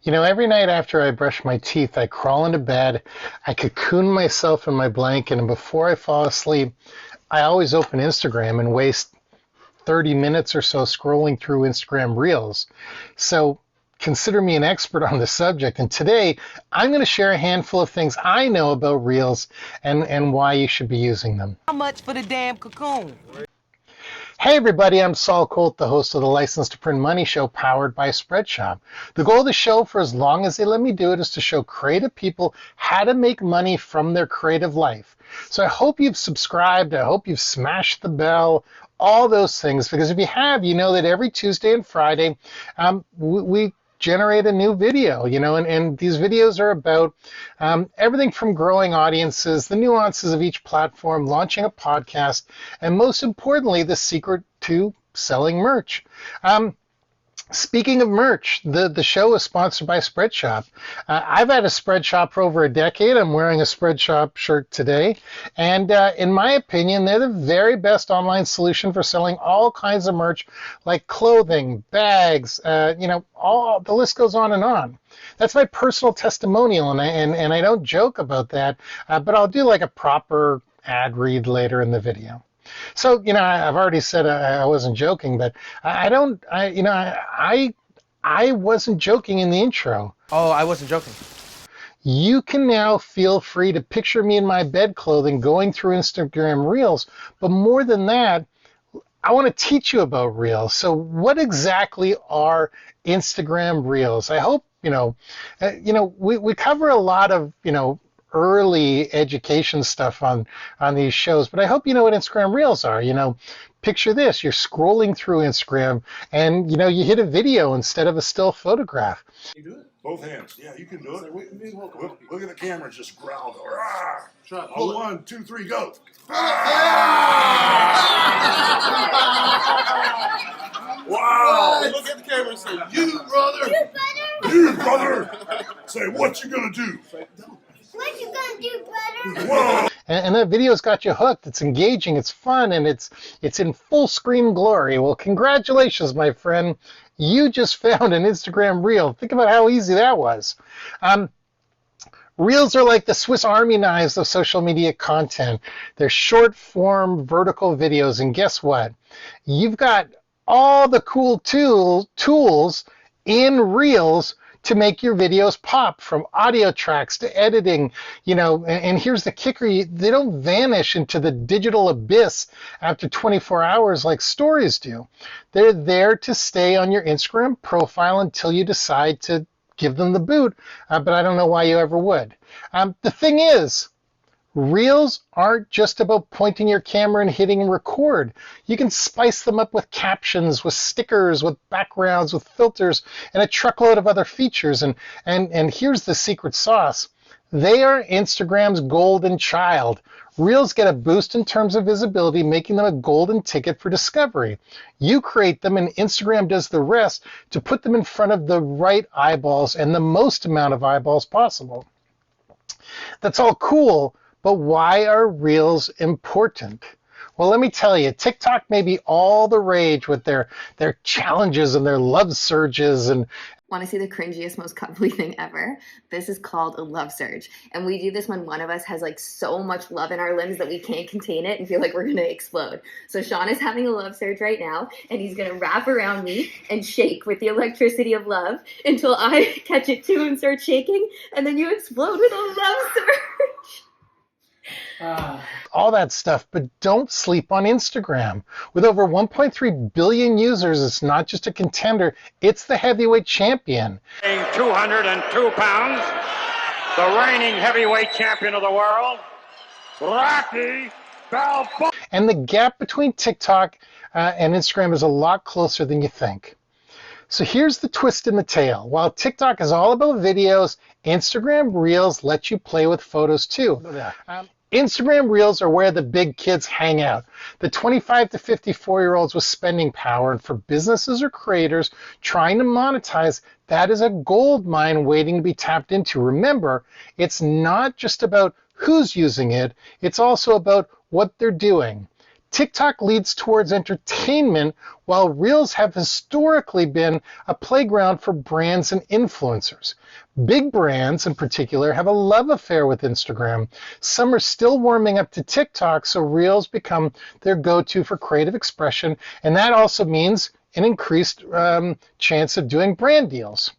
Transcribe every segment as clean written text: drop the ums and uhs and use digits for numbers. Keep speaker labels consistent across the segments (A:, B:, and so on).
A: You know, every night after I brush my teeth, I crawl into bed, I cocoon myself in my blanket, and before I fall asleep, I always open Instagram and waste 30 minutes or so scrolling through Instagram Reels. So consider me an expert on the subject, and today I'm going to share a handful of things I know about Reels and why you should be using them.
B: How much for the damn cocoon?
A: Hey everybody, I'm Saul Colt, the host of the License to Print Money show powered by Spreadshop. The goal of the show, for as long as they let me do it, is to show creative people how to make money from their creative life. So I hope you've subscribed, I hope you've smashed the bell, all those things, because if you have, you know that every Tuesday and Friday we generate a new video, and these videos are about everything from growing audiences, the nuances of each platform, launching a podcast, and most importantly, the secret to selling merch. Speaking of merch, the show is sponsored by Spreadshop. I've had a Spreadshop for over a decade. I'm wearing a Spreadshop shirt today. And in my opinion, they're the very best online solution for selling all kinds of merch like clothing, bags, all the list goes on and on. That's my personal testimonial, and I don't joke about that, but I'll do like a proper ad read later in the video. So, I've already said I wasn't joking, but I wasn't joking in the intro.
B: Oh, I wasn't joking.
A: You can now feel free to picture me in my bed clothing going through Instagram Reels, but more than that, I want to teach you about Reels. So what exactly are Instagram Reels? I hope, we cover a lot of, early education stuff on these shows, but I hope you know what Instagram Reels are. Picture this: you're scrolling through Instagram and you hit a video instead of a still photograph.
C: You do it? Both hands. Yeah, you can do it. Look at the camera, just growl. Go. Try, pull 1, 2, 3, go. Wow. Look at the camera and say, you brother. You brother. Say, what you gonna do?
D: What you gonna do, brother?
C: Whoa.
A: And that video's got you hooked. It's engaging, it's fun, and it's in full screen glory. Well, congratulations, my friend. You just found an Instagram Reel. Think about how easy that was. Reels are like the Swiss Army knives of social media content. They're short form vertical videos, and guess what? You've got all the cool tools in Reels to make your videos pop, from audio tracks to editing, and here's the kicker: they don't vanish into the digital abyss after 24 hours like stories do. They're there to stay on your Instagram profile until you decide to give them the boot, but I don't know why you ever would. The thing is, Reels aren't just about pointing your camera and hitting record. You can spice them up with captions, with stickers, with backgrounds, with filters, and a truckload of other features. And here's the secret sauce. They are Instagram's golden child. Reels get a boost in terms of visibility, making them a golden ticket for discovery. You create them, and Instagram does the rest to put them in front of the right eyeballs and the most amount of eyeballs possible. That's all cool. But why are Reels important? Well, let me tell you, TikTok may be all the rage with their challenges and their love surges. And
E: want to see the cringiest, most cuddly thing ever? This is called a love surge. And we do this when one of us has like so much love in our limbs that we can't contain it and feel like we're going to explode. So Sean is having a love surge right now, and he's going to wrap around me and shake with the electricity of love until I catch it too and start shaking, and then you explode with a love surge.
A: All that stuff, but don't sleep on Instagram. With over 1.3 billion users, it's not just a contender, it's the heavyweight champion.
F: 202 pounds, the reigning heavyweight champion of the world, Rocky Balboa.
A: And the gap between TikTok and Instagram is a lot closer than you think. So here's the twist in the tale. While TikTok is all about videos, Instagram Reels let you play with photos too. Instagram Reels are where the big kids hang out. The 25 to 54-year-olds with spending power, and for businesses or creators trying to monetize, that is a gold mine waiting to be tapped into. Remember, it's not just about who's using it, it's also about what they're doing. TikTok leads towards entertainment, while Reels have historically been a playground for brands and influencers. Big brands, in particular, have a love affair with Instagram. Some are still warming up to TikTok, so Reels become their go-to for creative expression, and that also means an increased chance of doing brand deals.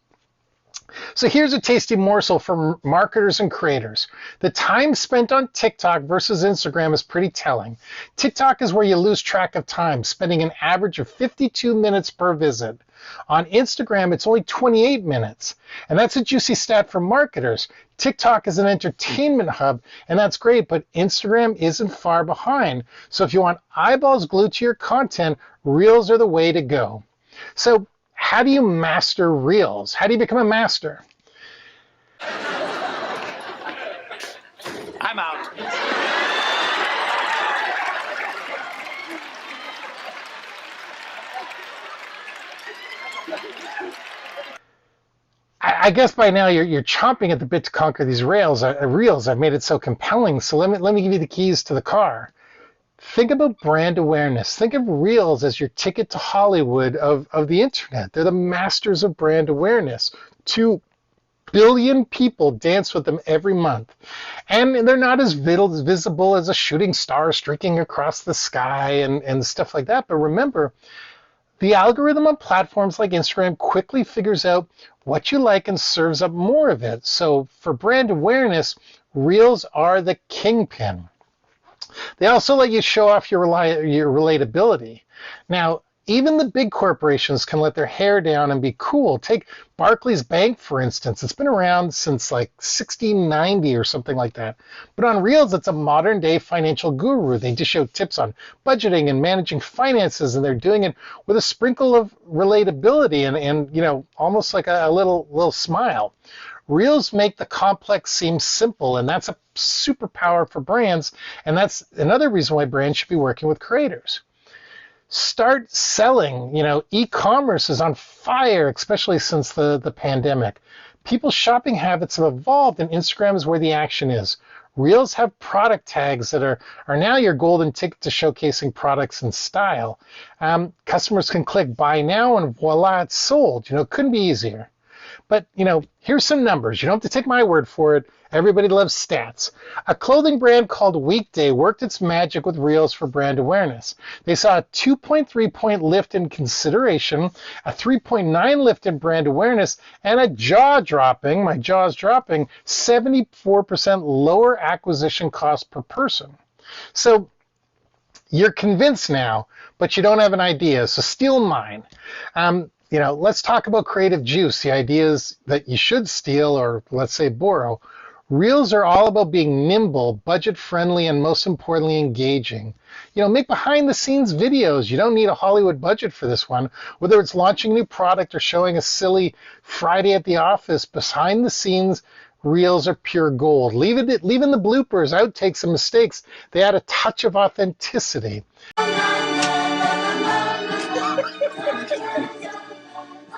A: So here's a tasty morsel for marketers and creators. The time spent on TikTok versus Instagram is pretty telling. TikTok is where you lose track of time, spending an average of 52 minutes per visit. On Instagram, it's only 28 minutes. And that's a juicy stat for marketers. TikTok is an entertainment hub, and that's great, but Instagram isn't far behind. So if you want eyeballs glued to your content, Reels are the way to go. So how do you master Reels? How do you become a master?
G: I'm out.
A: I guess by now you're chomping at the bit to conquer these Reels. I've made it so compelling. So let me give you the keys to the car. Think about brand awareness. Think of Reels as your ticket to Hollywood of the internet. They're the masters of brand awareness. 2 billion people dance with them every month. And they're not as visible as a shooting star streaking across the sky and stuff like that. But remember, the algorithm on platforms like Instagram quickly figures out what you like and serves up more of it. So for brand awareness, Reels are the kingpin. They also let you show off your relatability. Now, even the big corporations can let their hair down and be cool. Take Barclays Bank, for instance. It's been around since like 1690 or something like that. But on Reels, it's a modern-day financial guru. They just show tips on budgeting and managing finances, and they're doing it with a sprinkle of relatability and you know, almost like a little smile. Reels make the complex seem simple, and that's a superpower for brands, and that's another reason why brands should be working with creators. Start selling. You know, e-commerce is on fire, especially since the pandemic. People's shopping habits have evolved, and Instagram is where the action is. Reels have product tags that are now your golden ticket to showcasing products and style. Customers can click buy now, and voila, it's sold. You know, it couldn't be easier. But, you know, here's some numbers. You don't have to take my word for it. Everybody loves stats. A clothing brand called Weekday worked its magic with Reels for brand awareness. They saw a 2.3-point lift in consideration, a 3.9 lift in brand awareness, and a jaw-dropping, my jaw's dropping, 74% lower acquisition cost per person. So you're convinced now, but you don't have an idea, so steal mine. You know, let's talk about creative juice, the ideas that you should steal or, let's say, borrow. Reels are all about being nimble, budget-friendly, and most importantly, engaging. You know, make behind-the-scenes videos. You don't need a Hollywood budget for this one. Whether it's launching a new product or showing a silly Friday at the office, behind the scenes, Reels are pure gold. Leaving the bloopers, outtakes, and mistakes, they add a touch of authenticity.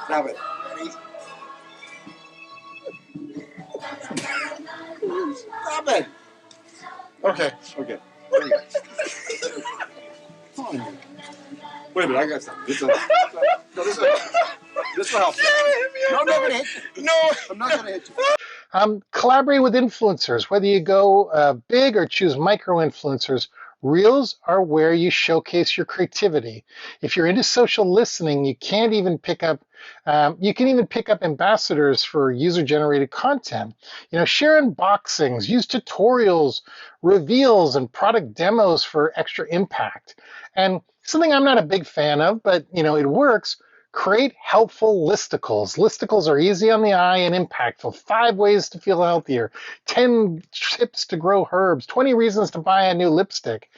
G: Stop it. Ready? Stop it. Okay. There you go. Come on. Wait a minute, I got something. This will help you. No, I'm not going to hit you. No. I'm not going to hit you.
A: Collaborate with influencers. Whether you go big or choose micro-influencers, Reels are where you showcase your creativity. If you're into social listening, you can even pick up ambassadors for user-generated content. You know, share unboxings, use tutorials, reveals, and product demos for extra impact. And something I'm not a big fan of, but you know, it works. Create helpful listicles. Listicles are easy on the eye and impactful. 5 ways to feel healthier, 10 tips to grow herbs, 20 reasons to buy a new lipstick.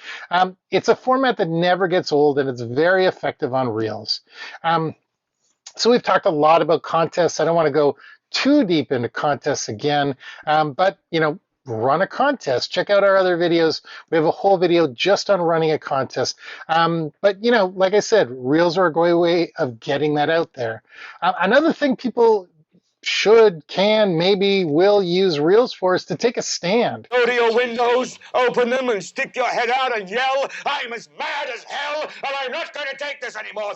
A: It's a format that never gets old, and it's very effective on Reels. So we've talked a lot about contests. I don't want to go too deep into contests again, but you know, run a contest. Check out our other videos. We have a whole video just on running a contest. But you know, like I said, Reels are a great way of getting that out there. Another thing people should, can, maybe, will use Reels for is to take a stand.
H: Go to your windows, open them, and stick your head out and yell, I'm as mad as hell, and I'm not going to take this anymore.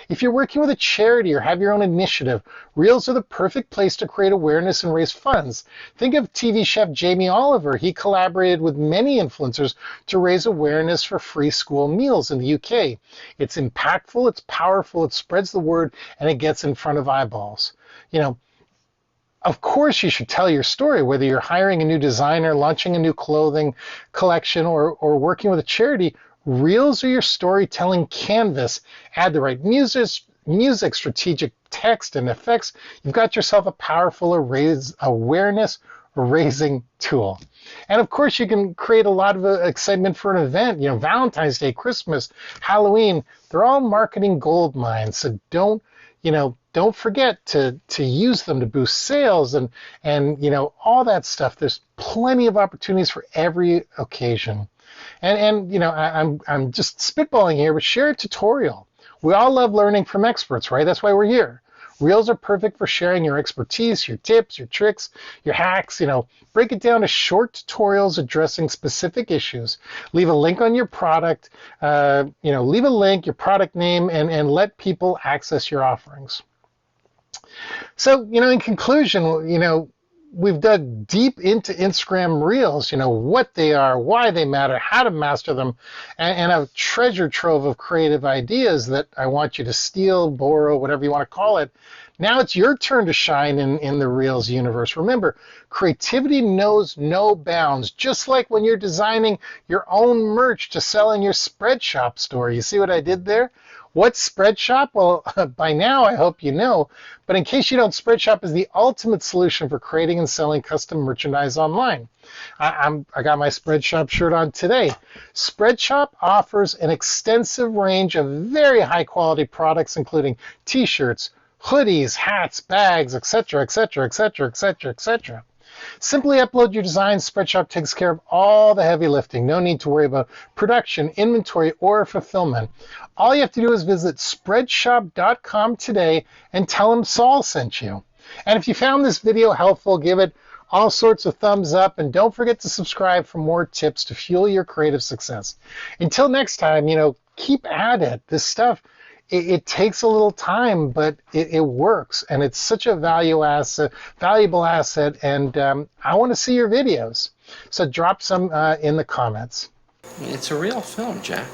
A: If you're working with a charity or have your own initiative, Reels are the perfect place to create awareness and raise funds. Think of TV chef Jamie Oliver. He collaborated with many influencers to raise awareness for free school meals in the UK. It's impactful, it's powerful, it spreads the word, and it gets in front of eyeballs. Of course you should tell your story, whether you're hiring a new designer, launching a new clothing collection, or working with a charity. Reels are your storytelling canvas. Add the right music, strategic text, and effects. You've got yourself a powerful awareness raising tool. And of course, you can create a lot of excitement for an event. Valentine's Day, Christmas, Halloween, they're all marketing gold mines. So don't forget to use them to boost sales and all that stuff. There's plenty of opportunities for every occasion. And I'm just spitballing here, but share a tutorial. We all love learning from experts, right? That's why we're here. Reels are perfect for sharing your expertise, your tips, your tricks, your hacks. Break it down to short tutorials addressing specific issues. Leave a link on your product, leave a link, your product name, and let people access your offerings. So, in conclusion, we've dug deep into Instagram Reels, what they are, why they matter, how to master them, and a treasure trove of creative ideas that I want you to steal, borrow, whatever you want to call it. Now it's your turn to shine in the Reels universe. Remember, creativity knows no bounds, just like when you're designing your own merch to sell in your Spreadshop store. You see what I did there? What's Spreadshop? Well, by now I hope you know, but in case you don't, Spreadshop is the ultimate solution for creating and selling custom merchandise online. I got my Spreadshop shirt on today. Spreadshop offers an extensive range of very high quality products, including t-shirts, hoodies, hats, bags, etc., etc., etc., etc., etc. Simply upload your designs. Spreadshop takes care of all the heavy lifting. No need to worry about production, inventory, or fulfillment. All you have to do is visit Spreadshop.com today and tell them Saul sent you. And if you found this video helpful, give it all sorts of thumbs up, and don't forget to subscribe for more tips to fuel your creative success. Until next time, keep at it. This stuff, it takes a little time, but it works, and it's such a valuable asset, and I want to see your videos. So drop some in the comments.
I: It's a real film, Jack.